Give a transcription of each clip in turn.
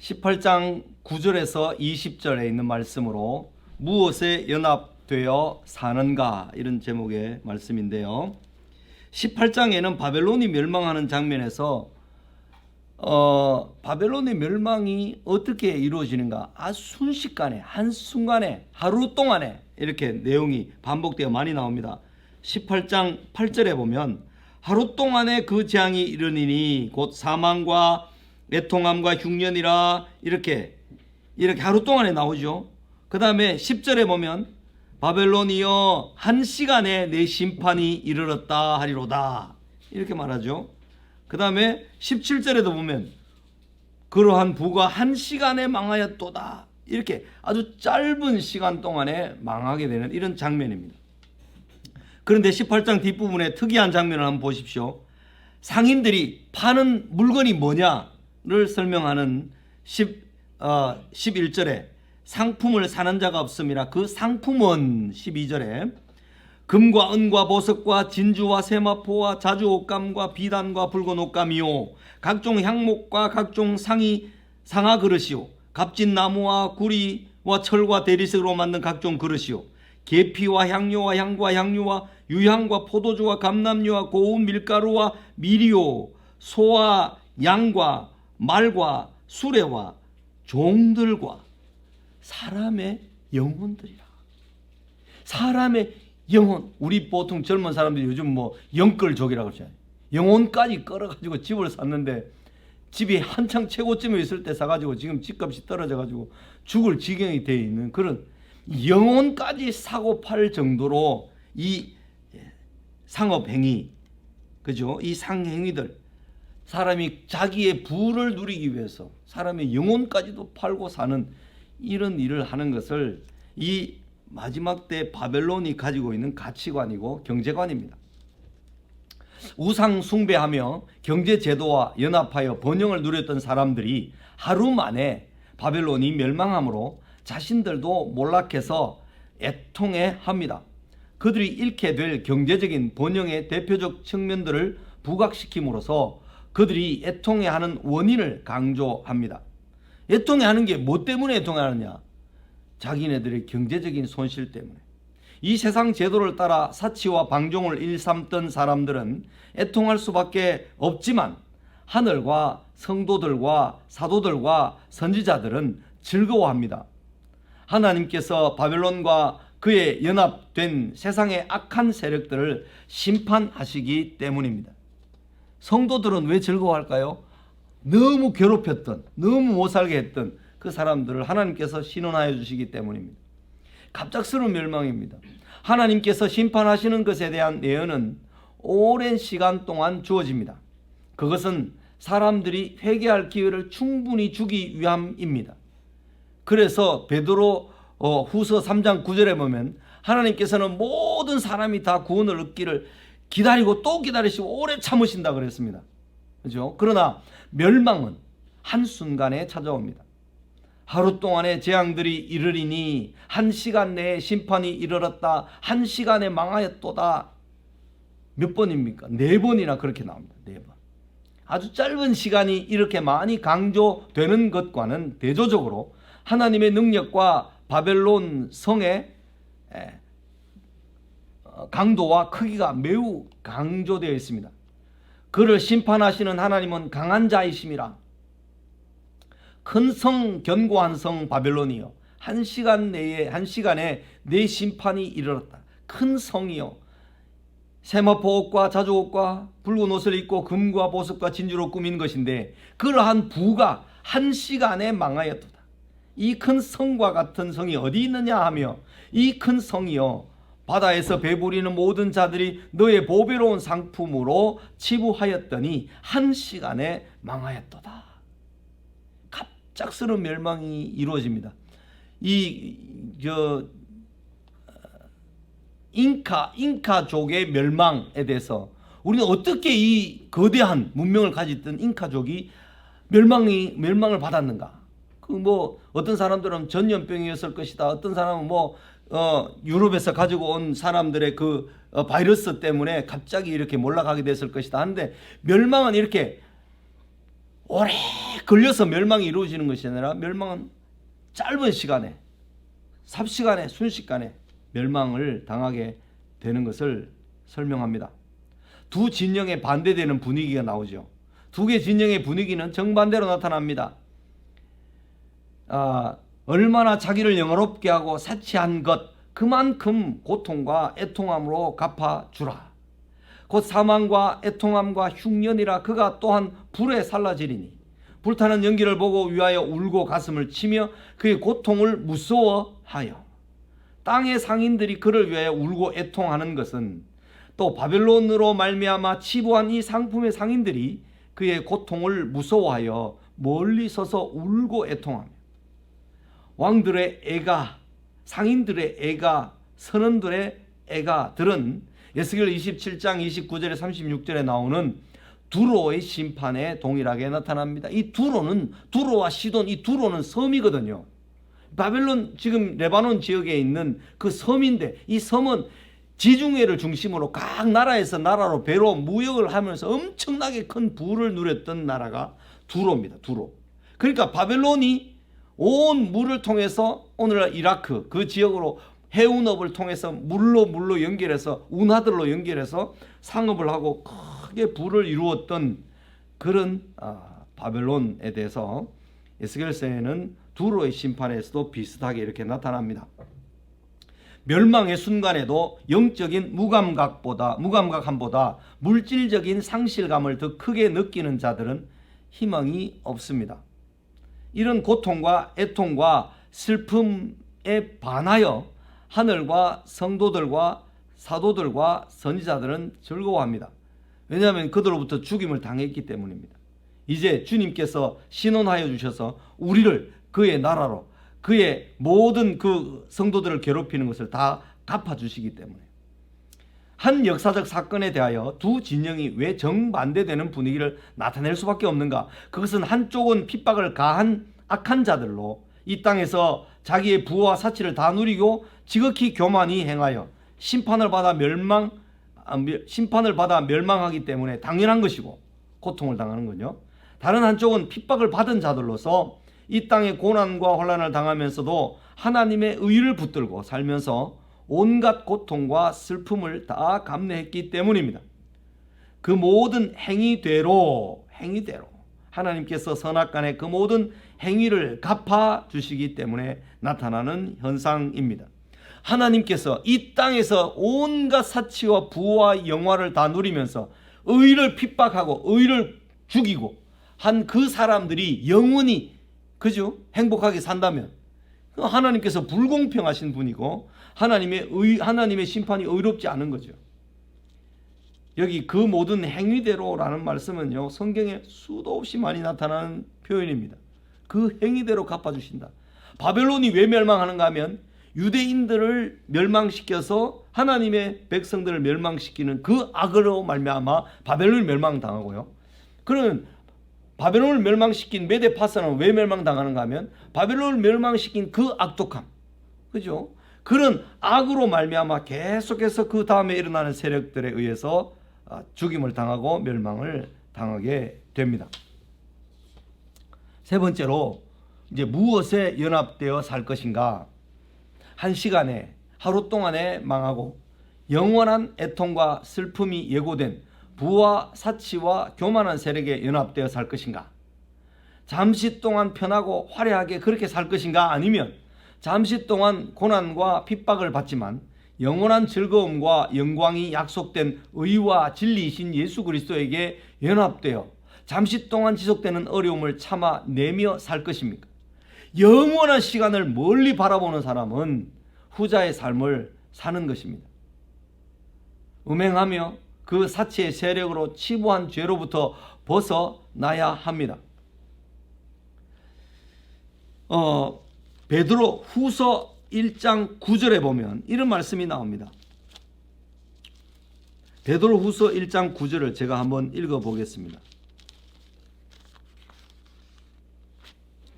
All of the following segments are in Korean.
18장 9절에서 20절에 있는 말씀으로 무엇에 연합되어 사는가, 이런 제목의 말씀인데요. 18장에는 바벨론이 멸망하는 장면에서 바벨론의 멸망이 어떻게 이루어지는가, 아주 순식간에, 한순간에, 하루 동안에 이렇게 내용이 반복되어 많이 나옵니다. 18장 8절에 보면 하루 동안에 그 재앙이 이르니니 곧 사망과 애통함과 흉년이라, 이렇게 하루 동안에 나오죠. 그 다음에 10절에 보면 바벨론이여 한 시간에 내 심판이 이르렀다 하리로다, 이렇게 말하죠. 그 다음에 17절에도 보면 그러한 부가 한 시간에 망하였도다, 이렇게 아주 짧은 시간 동안에 망하게 되는 이런 장면입니다. 그런데 18장 뒷부분에 특이한 장면을 한번 보십시오. 상인들이 파는 물건이 뭐냐를 설명하는 11절에 상품을 사는 자가 없음이라. 그 상품은 12절에 금과 은과 보석과 진주와 세마포와 자주 옷감과 비단과 붉은 옷감이요 각종 향목과 각종 상아 그릇이요 값진 나무와 구리와 철과 대리석으로 만든 각종 그릇이요 계피와 향료와 향과 향유와 유향과 포도주와 감람류와 고운 밀가루와 미리요 소와 양과 말과 수레와 종들과 사람의 영혼들이라. 사람의 영혼, 우리 보통 젊은 사람들이 요즘 뭐 영끌족이라고 그러잖아요. 영혼까지 끌어가지고 집을 샀는데, 집이 한창 최고점에 있을 때 사가지고 지금 집값이 떨어져가지고 죽을 지경이 되어 있는 그런 영혼까지 사고 팔 정도로 이 상업행위, 그죠? 이 상행위들, 사람이 자기의 부를 누리기 위해서 사람의 영혼까지도 팔고 사는 이런 일을 하는 것을 이 마지막 때 바벨론이 가지고 있는 가치관이고 경제관입니다. 우상 숭배하며 경제제도와 연합하여 번영을 누렸던 사람들이 하루 만에 바벨론이 멸망함으로 자신들도 몰락해서 애통해합니다. 그들이 잃게 될 경제적인 번영의 대표적 측면들을 부각시킴으로써 그들이 애통해하는 원인을 강조합니다. 애통해하는 게 뭐 때문에 애통해하느냐? 자기네들의 경제적인 손실 때문에. 이 세상 제도를 따라 사치와 방종을 일삼던 사람들은 애통할 수밖에 없지만 하늘과 성도들과 사도들과 선지자들은 즐거워합니다. 하나님께서 바벨론과 그에 연합된 세상의 악한 세력들을 심판하시기 때문입니다. 성도들은 왜 즐거워할까요? 너무 괴롭혔던, 너무 못살게 했던 그 사람들을 하나님께서 신원하여 주시기 때문입니다. 갑작스러운 멸망입니다. 하나님께서 심판하시는 것에 대한 예언은 오랜 시간 동안 주어집니다. 그것은 사람들이 회개할 기회를 충분히 주기 위함입니다. 그래서 베드로 후서 3장 9절에 보면 하나님께서는 모든 사람이 다 구원을 얻기를 기다리고 또 기다리시고 오래 참으신다 그랬습니다. 그죠? 그러나 멸망은 한순간에 찾아옵니다. 하루 동안의 재앙들이 이르리니 한 시간 내에 심판이 이르렀다. 한 시간에 망하였도다. 몇 번입니까? 4번이나 그렇게 나옵니다. 4번. 아주 짧은 시간이 이렇게 많이 강조되는 것과는 대조적으로 하나님의 능력과 바벨론 성의 강도와 크기가 매우 강조되어 있습니다. 그를 심판하시는 하나님은 강한 자이심이라. 큰 성, 견고한 성 바벨론이요 한 시간에 내 심판이 이르렀다. 큰 성이요 세마포 옷과 자주 옷과 붉은 옷을 입고 금과 보석과 진주로 꾸민 것인데 그러한 부가 한 시간에 망하였도다. 이 큰 성과 같은 성이 어디 있느냐 하며 이 큰 성이요 바다에서 배부리는 모든 자들이 너의 보배로운 상품으로 치부하였더니 한 시간에 망하였도다. 갑작스러운 멸망이 이루어집니다. 잉카족의 멸망에 대해서 우리는 어떻게 이 거대한 문명을 가졌던 잉카족이 멸망을 받았는가? 어떤 사람들은 전염병이었을 것이다. 어떤 사람은 유럽에서 가지고 온 사람들의 그 바이러스 때문에 갑자기 이렇게 몰락하게 됐을 것이다 하는데, 멸망은 이렇게 오래 걸려서 멸망이 이루어지는 것이 아니라 멸망은 짧은 시간에, 삽시간에, 순식간에 멸망을 당하게 되는 것을 설명합니다. 두 진영에 반대되는 분위기가 나오죠. 두 개 진영의 분위기는 정반대로 나타납니다. 얼마나 자기를 영화롭게 하고 사치한 것 그만큼 고통과 애통함으로 갚아주라. 곧 사망과 애통함과 흉년이라 그가 또한 불에 살라지리니 불타는 연기를 보고 위하여 울고 가슴을 치며 그의 고통을 무서워하여. 땅의 상인들이 그를 위하여 울고 애통하는 것은 또 바벨론으로 말미암아 치부한 이 상품의 상인들이 그의 고통을 무서워하여 멀리 서서 울고 애통하며 왕들의 애가, 상인들의 애가, 선원들의 애가들은 에스겔 27장 29절에 36절에 나오는 두로의 심판에 동일하게 나타납니다. 이 두로와 시돈, 이 두로는 섬이거든요. 바벨론 지금 레바논 지역에 있는 그 섬인데 이 섬은 지중해를 중심으로 각 나라에서 나라로 배로 무역을 하면서 엄청나게 큰 부를 누렸던 나라가 두로입니다. 두로. 그러니까 바벨론이 온 물을 통해서 오늘날 이라크 그 지역으로 해운업을 통해서 물로 연결해서 운하들로 연결해서 상업을 하고 크게 부를 이루었던 그런 바벨론에 대해서 에스겔서에는 두로의 심판에서도 비슷하게 이렇게 나타납니다. 멸망의 순간에도 영적인 무감각함보다 물질적인 상실감을 더 크게 느끼는 자들은 희망이 없습니다. 이런 고통과 애통과 슬픔에 반하여 하늘과 성도들과 사도들과 선지자들은 즐거워합니다. 왜냐하면 그들로부터 죽임을 당했기 때문입니다. 이제 주님께서 신원하여 주셔서 우리를 그의 나라로 그의 모든 그 성도들을 괴롭히는 것을 다 갚아주시기 때문에 한 역사적 사건에 대하여 두 진영이 왜 정반대되는 분위기를 나타낼 수밖에 없는가? 그것은 한쪽은 핍박을 가한 악한 자들로 이 땅에서 자기의 부와 사치를 다 누리고 지극히 교만히 행하여 심판을 받아 멸망하기 때문에 당연한 것이고 고통을 당하는 거죠. 다른 한쪽은 핍박을 받은 자들로서 이 땅의 고난과 환난을 당하면서도 하나님의 의를 붙들고 살면서 온갖 고통과 슬픔을 다 감내했기 때문입니다. 그 모든 행위대로 하나님께서 선악간의 그 모든 행위를 갚아주시기 때문에 나타나는 현상입니다. 하나님께서 이 땅에서 온갖 사치와 부와 영화를 다 누리면서 의를 핍박하고 의를 죽이고 한 그 사람들이 영원히 그죠? 행복하게 산다면 하나님께서 불공평하신 분이고 하나님의 심판이 의롭지 않은 거죠. 여기 그 모든 행위대로라는 말씀은요, 성경에 수도 없이 많이 나타나는 표현입니다. 그 행위대로 갚아주신다. 바벨론이 왜 멸망하는가 하면 유대인들을 멸망시켜서 하나님의 백성들을 멸망시키는 그 악으로 말미암아 바벨론이 멸망당하고요. 그러면 바벨론을 멸망시킨 메데파사는 왜 멸망당하는가 하면 바벨론을 멸망시킨 그 악독함, 그죠? 그런 악으로 말미암아 계속해서 그 다음에 일어나는 세력들에 의해서 죽임을 당하고 멸망을 당하게 됩니다. 세 번째로 이제 무엇에 연합되어 살 것인가? 한 시간에 하루 동안에 망하고 영원한 애통과 슬픔이 예고된 부와 사치와 교만한 세력에 연합되어 살 것인가? 잠시 동안 편하고 화려하게 그렇게 살 것인가? 아니면 잠시 동안 고난과 핍박을 받지만 영원한 즐거움과 영광이 약속된 의와 진리이신 예수 그리스도에게 연합되어 잠시 동안 지속되는 어려움을 참아 내며 살 것입니까? 영원한 시간을 멀리 바라보는 사람은 후자의 삶을 사는 것입니다. 음행하며 그 사치의 세력으로 치부한 죄로부터 벗어나야 합니다. 베드로 후서 1장 9절에 보면 이런 말씀이 나옵니다. 베드로 후서 1장 9절을 제가 한번 읽어보겠습니다.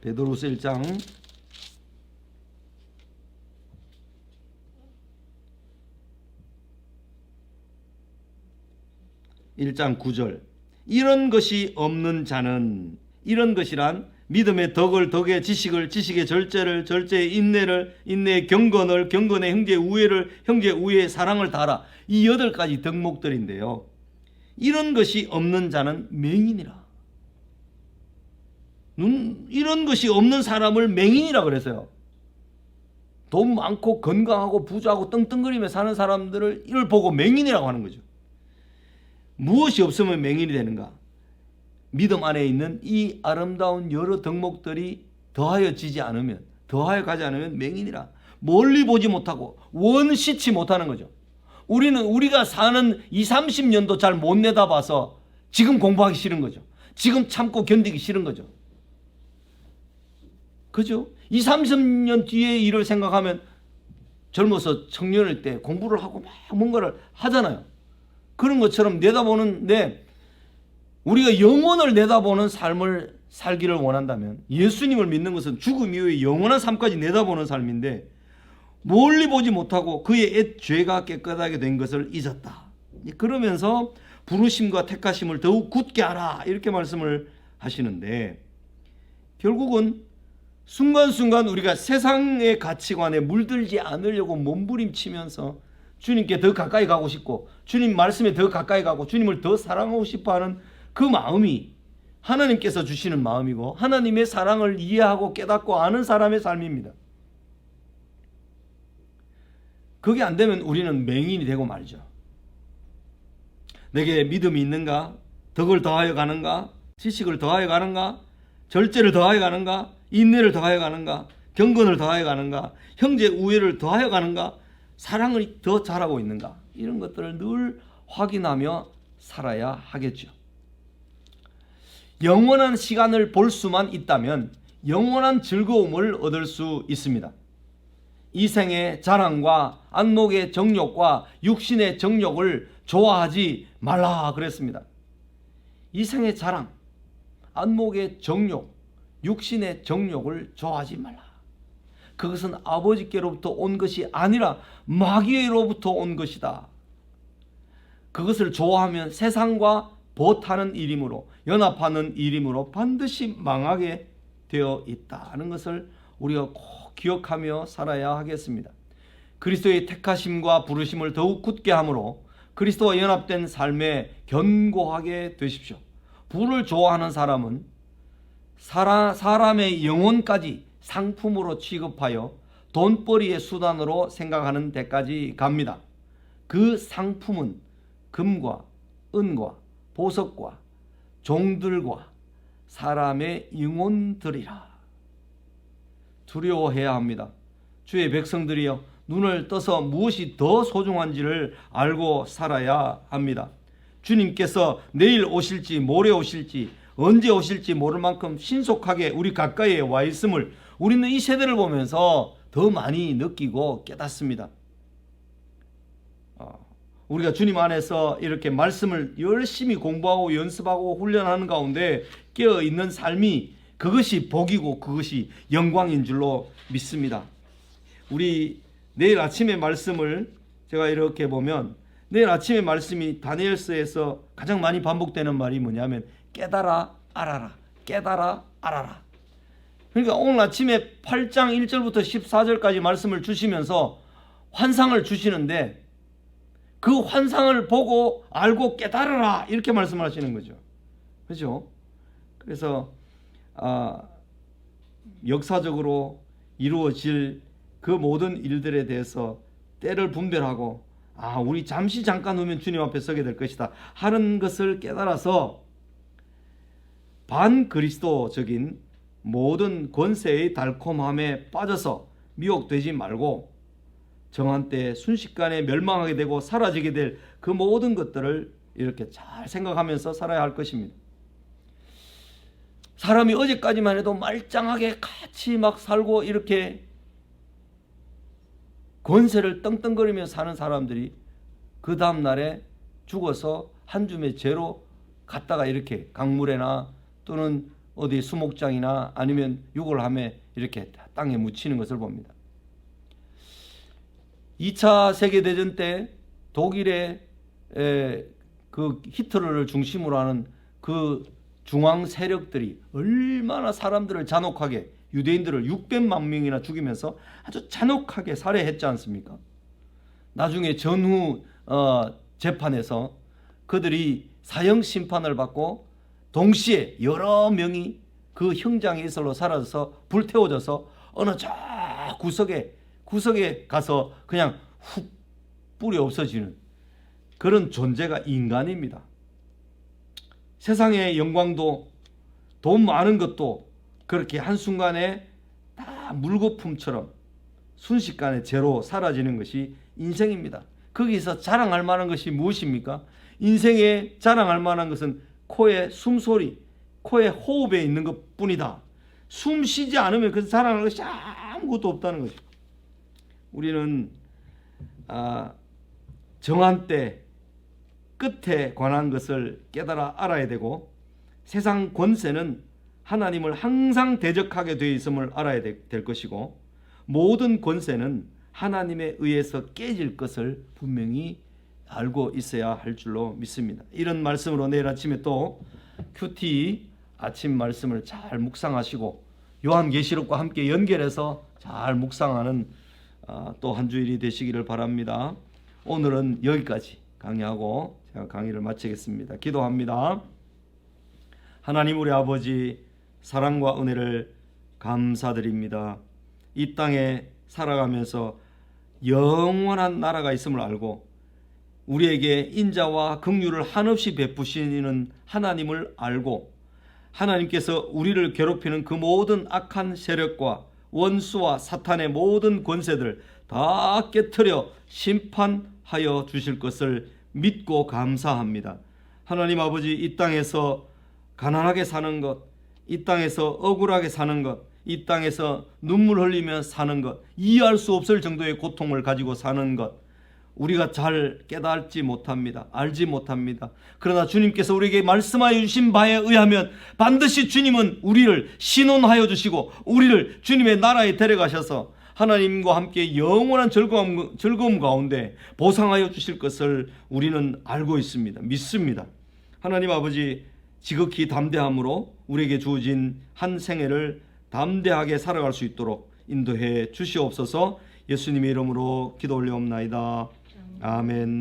베드로 후서 1장 9절. 이런 것이 없는 자는 이런 것이란 믿음의 덕을 덕의 지식을 지식의 절제를 절제의 인내를 인내의 경건을 경건의 형제의 우애를 형제의 우애의 사랑을 다하라. 이 8가지 덕목들인데요. 이런 것이 없는 자는 맹인이라. 이런 것이 없는 사람을 맹인이라 그랬어요. 돈 많고 건강하고 부자하고 떵떵거리며 사는 사람들을 이걸 보고 맹인이라고 하는 거죠. 무엇이 없으면 맹인이 되는가? 믿음 안에 있는 이 아름다운 여러 덕목들이 더하여지지 않으면, 더하여 가지 않으면 맹인이라. 멀리 보지 못하고 원시치 못하는 거죠. 우리가 사는 20, 30년도 잘 못 내다봐서 지금 공부하기 싫은 거죠. 지금 참고 견디기 싫은 거죠. 그죠? 20, 30년 뒤의 일을 생각하면 젊어서 청년일 때 공부를 하고 막 뭔가를 하잖아요. 그런 것처럼 내다보는데 우리가 영원을 내다보는 삶을 살기를 원한다면 예수님을 믿는 것은 죽음 이후의 영원한 삶까지 내다보는 삶인데 멀리 보지 못하고 그의 옛 죄가 깨끗하게 된 것을 잊었다. 그러면서 부르심과 택하심을 더욱 굳게 하라 이렇게 말씀을 하시는데 결국은 순간순간 우리가 세상의 가치관에 물들지 않으려고 몸부림치면서 주님께 더 가까이 가고 싶고 주님 말씀에 더 가까이 가고 주님을 더 사랑하고 싶어하는 그 마음이 하나님께서 주시는 마음이고 하나님의 사랑을 이해하고 깨닫고 아는 사람의 삶입니다. 그게 안 되면 우리는 맹인이 되고 말죠. 내게 믿음이 있는가? 덕을 더하여 가는가? 지식을 더하여 가는가? 절제를 더하여 가는가? 인내를 더하여 가는가? 경건을 더하여 가는가? 형제 우애를 더하여 가는가? 사랑을 더 잘하고 있는가? 이런 것들을 늘 확인하며 살아야 하겠죠. 영원한 시간을 볼 수만 있다면 영원한 즐거움을 얻을 수 있습니다. 이 생의 자랑과 안목의 정욕과 육신의 정욕을 좋아하지 말라 그랬습니다. 이 생의 자랑, 안목의 정욕, 육신의 정욕을 좋아하지 말라. 그것은 아버지께로부터 온 것이 아니라 마귀로부터 온 것이다. 그것을 좋아하면 세상과 보타는 일이므로 연합하는 일이므로 반드시 망하게 되어 있다는 것을 우리가 꼭 기억하며 살아야 하겠습니다. 그리스도의 택하심과 부르심을 더욱 굳게 함으로 그리스도와 연합된 삶에 견고하게 되십시오. 부를 좋아하는 사람은 사람의 영혼까지 상품으로 취급하여 돈벌이의 수단으로 생각하는 데까지 갑니다. 그 상품은 금과 은과 보석과 종들과 사람의 영혼들이라. 두려워해야 합니다. 주의 백성들이여 눈을 떠서 무엇이 더 소중한지를 알고 살아야 합니다. 주님께서 내일 오실지 모레 오실지 언제 오실지 모를 만큼 신속하게 우리 가까이에 와 있음을 우리는 이 세대를 보면서 더 많이 느끼고 깨닫습니다. 우리가 주님 안에서 이렇게 말씀을 열심히 공부하고 연습하고 훈련하는 가운데 깨어있는 삶이 그것이 복이고 그것이 영광인 줄로 믿습니다. 우리 내일 아침의 말씀을 제가 이렇게 보면 내일 아침의 말씀이 다니엘서에서 가장 많이 반복되는 말이 뭐냐면 깨달아 알아라, 깨달아 알아라. 그러니까 오늘 아침에 8장 1절부터 14절까지 말씀을 주시면서 환상을 주시는데 그 환상을 보고 알고 깨달아라 이렇게 말씀을 하시는 거죠. 그렇죠? 그래서 역사적으로 이루어질 그 모든 일들에 대해서 때를 분별하고 우리 잠시 잠깐 후면 주님 앞에 서게 될 것이다 하는 것을 깨달아서 반그리스도적인 모든 권세의 달콤함에 빠져서 미혹되지 말고 정한 때 순식간에 멸망하게 되고 사라지게 될 그 모든 것들을 이렇게 잘 생각하면서 살아야 할 것입니다. 사람이 어제까지만 해도 말짱하게 같이 막 살고 이렇게 권세를 떵떵거리며 사는 사람들이 그 다음날에 죽어서 한 줌의 죄로 갔다가 이렇게 강물에나 또는 어디 수목장이나 아니면 유골함에 이렇게 땅에 묻히는 것을 봅니다. 2차 세계대전 때 독일의 그 히틀러를 중심으로 하는 그 중앙 세력들이 얼마나 사람들을 잔혹하게, 유대인들을 600만 명이나 죽이면서 아주 잔혹하게 살해했지 않습니까? 나중에 전후 재판에서 그들이 사형 심판을 받고 동시에 여러 명이 그 형장의 일설로 사라져서 불태워져서 어느 저 구석에 가서 그냥 훅 뿌리 없어지는 그런 존재가 인간입니다. 세상의 영광도 돈 많은 것도 그렇게 한순간에 다 물거품처럼 순식간에 제로 사라지는 것이 인생입니다. 거기서 자랑할 만한 것이 무엇입니까? 인생에 자랑할 만한 것은 코의 숨소리, 코의 호흡에 있는 것뿐이다. 숨 쉬지 않으면 그 자랑할 것이 아무것도 없다는 거죠. 우리는 정한 때 끝에 관한 것을 깨달아 알아야 되고, 세상 권세는 하나님을 항상 대적하게 되어 있음을 알아야 될 것이고, 모든 권세는 하나님에 의해서 깨질 것을 분명히 알고 있어야 할 줄로 믿습니다. 이런 말씀으로 내일 아침에 또 큐티 아침 말씀을 잘 묵상하시고 요한계시록과 함께 연결해서 잘 묵상하는 또 한 주일이 되시기를 바랍니다. 오늘은 여기까지 강의하고 제가 강의를 마치겠습니다. 기도합니다. 하나님 우리 아버지, 사랑과 은혜를 감사드립니다. 이 땅에 살아가면서 영원한 나라가 있음을 알고 우리에게 인자와 긍휼을 한없이 베푸시는 하나님을 알고, 하나님께서 우리를 괴롭히는 그 모든 악한 세력과 원수와 사탄의 모든 권세들 다 깨트려 심판하여 주실 것을 믿고 감사합니다. 하나님 아버지, 이 땅에서 가난하게 사는 것, 이 땅에서 억울하게 사는 것, 이 땅에서 눈물 흘리며 사는 것, 이해할 수 없을 정도의 고통을 가지고 사는 것, 우리가 잘 깨닫지 못합니다. 알지 못합니다. 그러나 주님께서 우리에게 말씀하여 주신 바에 의하면 반드시 주님은 우리를 신원하여 주시고 우리를 주님의 나라에 데려가셔서 하나님과 함께 영원한 즐거움 가운데 보상하여 주실 것을 우리는 알고 있습니다. 믿습니다. 하나님 아버지, 지극히 담대함으로 우리에게 주어진 한 생애를 담대하게 살아갈 수 있도록 인도해 주시옵소서. 예수님의 이름으로 기도 올려옵나이다. 아멘.